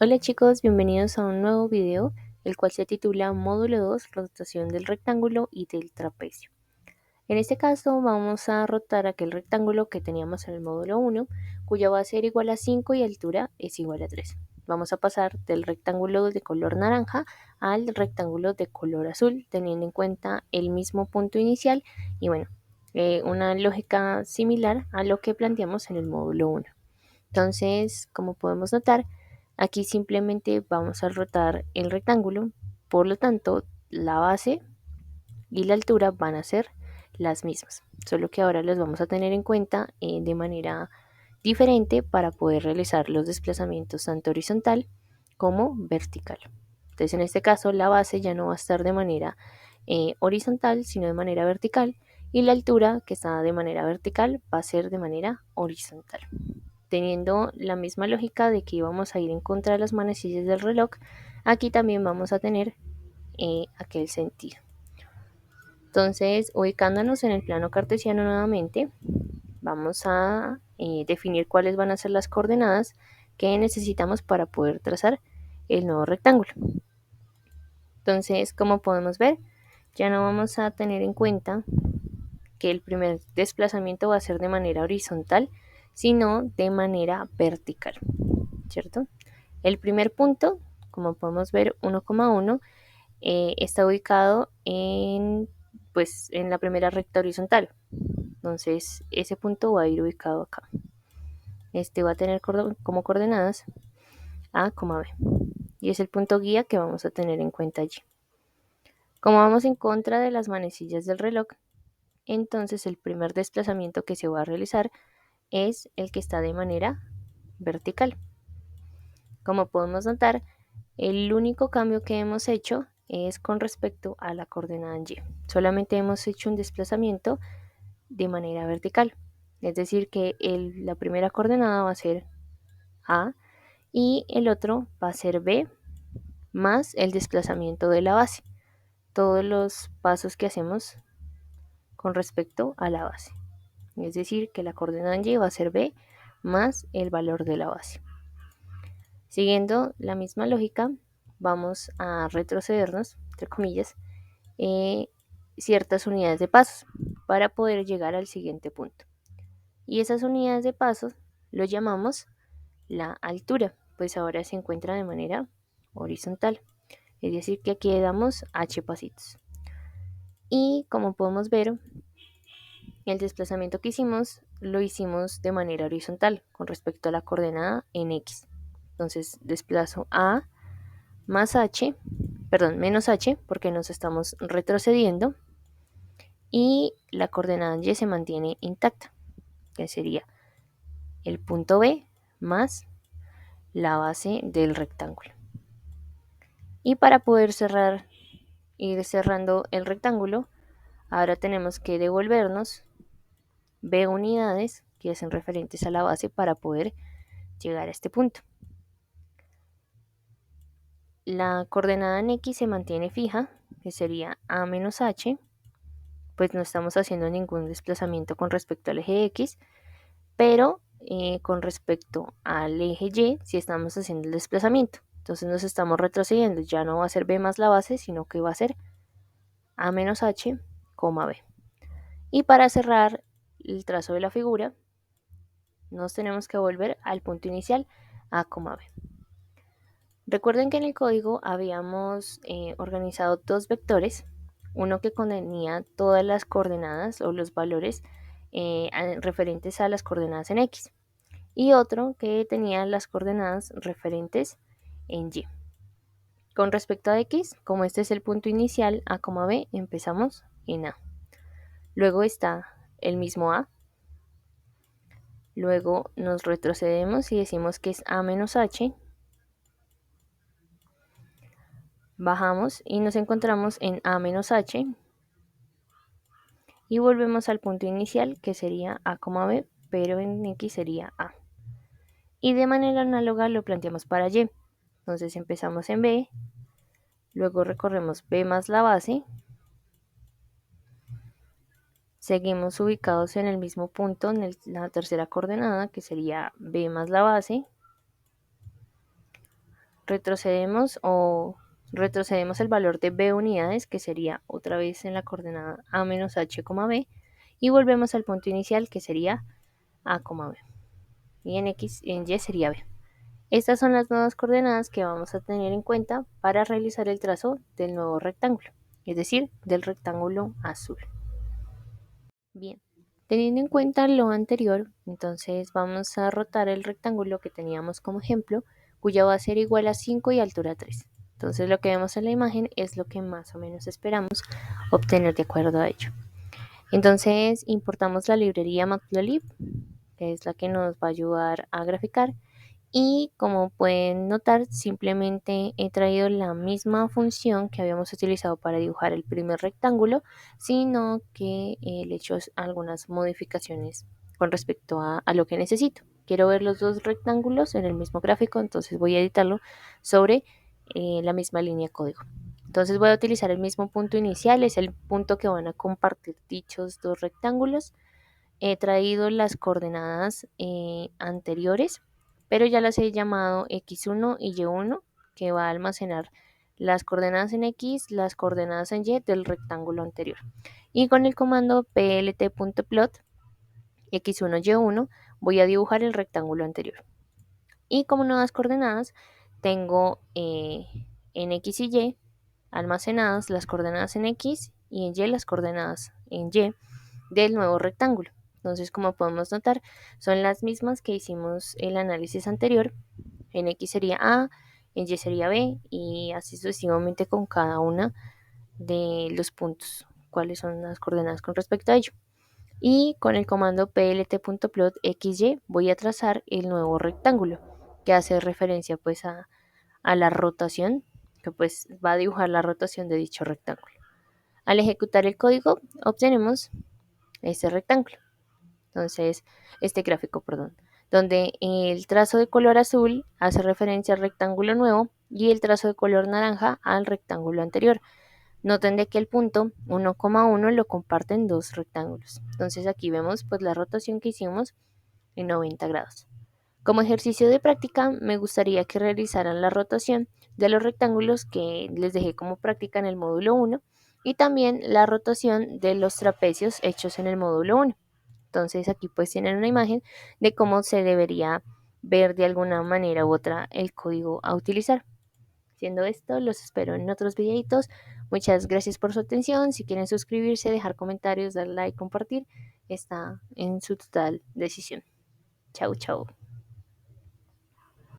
Hola chicos, bienvenidos a un nuevo video, el cual se titula Módulo 2, rotación del rectángulo y del trapecio. En este caso vamos a rotar aquel rectángulo que teníamos en el módulo 1, cuya base era igual a 5 y altura es igual a 3. Vamos a pasar del rectángulo de color naranja al rectángulo de color azul, teniendo en cuenta el mismo punto inicial y una lógica similar a lo que planteamos en el módulo 1. Entonces, como podemos notar, aquí simplemente vamos a rotar el rectángulo, por lo tanto, la base y la altura van a ser las mismas, solo que ahora las vamos a tener en cuenta de manera diferente para poder realizar los desplazamientos tanto horizontal como vertical. Entonces, en este caso, la base ya no va a estar de manera horizontal, sino de manera vertical, y la altura que está de manera vertical va a ser de manera horizontal. Teniendo la misma lógica de que íbamos a ir en contra de las manecillas del reloj, aquí también vamos a tener aquel sentido. Entonces, ubicándonos en el plano cartesiano nuevamente, vamos a definir cuáles van a ser las coordenadas que necesitamos para poder trazar el nuevo rectángulo. Entonces, como podemos ver, ya no vamos a tener en cuenta que el primer desplazamiento va a ser de manera horizontal, sino de manera vertical, ¿cierto? El primer punto, como podemos ver, 1,1, está ubicado en la primera recta horizontal. Entonces, ese punto va a ir ubicado acá. Este va a tener como coordenadas A, B. Y es el punto guía que vamos a tener en cuenta allí. Como vamos en contra de las manecillas del reloj, entonces el primer desplazamiento que se va a realizar es el que está de manera vertical. Como podemos notar, el único cambio que hemos hecho es con respecto a la coordenada en Y. Solamente hemos hecho un desplazamiento de manera vertical. Es decir, que la primera coordenada va a ser A y el otro va a ser B más el desplazamiento de la base. Todos los pasos que hacemos con respecto a la base. Es decir, que la coordenada en Y va a ser B más el valor de la base. Siguiendo la misma lógica, vamos a retrocedernos, entre comillas, ciertas unidades de pasos para poder llegar al siguiente punto. Y esas unidades de pasos lo llamamos la altura, pues ahora se encuentra de manera horizontal. Es decir, que aquí damos h pasitos. Y como podemos ver, el desplazamiento que hicimos lo hicimos de manera horizontal con respecto a la coordenada en x. Entonces desplazo a más h, menos h, porque nos estamos retrocediendo, y la coordenada en y se mantiene intacta, que sería el punto B más la base del rectángulo. Y para poder ir cerrando el rectángulo, ahora tenemos que devolvernos B unidades que hacen referentes a la base para poder llegar a este punto. La coordenada en X se mantiene fija, que sería A menos H, pues no estamos haciendo ningún desplazamiento con respecto al eje X, pero con respecto al eje Y sí estamos haciendo el desplazamiento. Entonces nos estamos retrocediendo, ya no va a ser B más la base, sino que va a ser A menos H, B. Y para cerrar el trazo de la figura, nos tenemos que volver al punto inicial, A, B. Recuerden que en el código habíamos organizado dos vectores, uno que contenía todas las coordenadas o los valores referentes a las coordenadas en X y otro que tenía las coordenadas referentes en Y. Con respecto a X, como este es el punto inicial A, B, empezamos en A. Luego está el mismo A. Luego nos retrocedemos y decimos que es A menos H. Bajamos y nos encontramos en A menos H. Y volvemos al punto inicial que sería A, B, pero en X sería A. Y de manera análoga lo planteamos para Y. Entonces empezamos en B, luego recorremos B más la base, seguimos ubicados en el mismo punto en la tercera coordenada que sería B más la base, retrocedemos el valor de b unidades, que sería otra vez en la coordenada a menos h, b, y volvemos al punto inicial, que sería a, b, y en y sería b. Estas son las nuevas coordenadas que vamos a tener en cuenta para realizar el trazo del nuevo rectángulo, es decir, del rectángulo azul. Bien, teniendo en cuenta lo anterior, entonces vamos a rotar el rectángulo que teníamos como ejemplo, cuya base era igual a 5 y altura 3. Entonces lo que vemos en la imagen es lo que más o menos esperamos obtener de acuerdo a ello. Entonces importamos la librería Matplotlib, que es la que nos va a ayudar a graficar. Y como pueden notar, simplemente he traído la misma función que habíamos utilizado para dibujar el primer rectángulo, sino que le he hecho algunas modificaciones con respecto a lo que necesito. Quiero ver los dos rectángulos en el mismo gráfico, entonces voy a editarlo sobre la misma línea de código. Entonces voy a utilizar el mismo punto inicial, es el punto que van a compartir dichos dos rectángulos. He traído las coordenadas anteriores, pero ya las he llamado x1 y y1, que va a almacenar las coordenadas en x, las coordenadas en y del rectángulo anterior. Y con el comando plt.plot x1 y1 voy a dibujar el rectángulo anterior. Y como nuevas coordenadas tengo en x y y almacenadas las coordenadas en x y en y las coordenadas en y del nuevo rectángulo. Entonces, como podemos notar, son las mismas que hicimos el análisis anterior. En X sería A, en Y sería B, y así sucesivamente con cada una de los puntos, cuáles son las coordenadas con respecto a ello. Y con el comando plt.plot xy voy a trazar el nuevo rectángulo, que hace referencia pues a la rotación, que pues va a dibujar la rotación de dicho rectángulo. Al ejecutar el código obtenemos este rectángulo. Entonces, este gráfico, perdón, donde el trazo de color azul hace referencia al rectángulo nuevo y el trazo de color naranja al rectángulo anterior. Noten de que el punto 1,1 lo comparten dos rectángulos. Entonces aquí vemos pues la rotación que hicimos en 90 grados. Como ejercicio de práctica, me gustaría que realizaran la rotación de los rectángulos que les dejé como práctica en el módulo 1 y también la rotación de los trapecios hechos en el módulo 1. Entonces aquí pues tienen una imagen de cómo se debería ver de alguna manera u otra el código a utilizar. Siendo esto, los espero en otros videitos. Muchas gracias por su atención. Si quieren suscribirse, dejar comentarios, dar like, compartir, está en su total decisión. Chau, chau.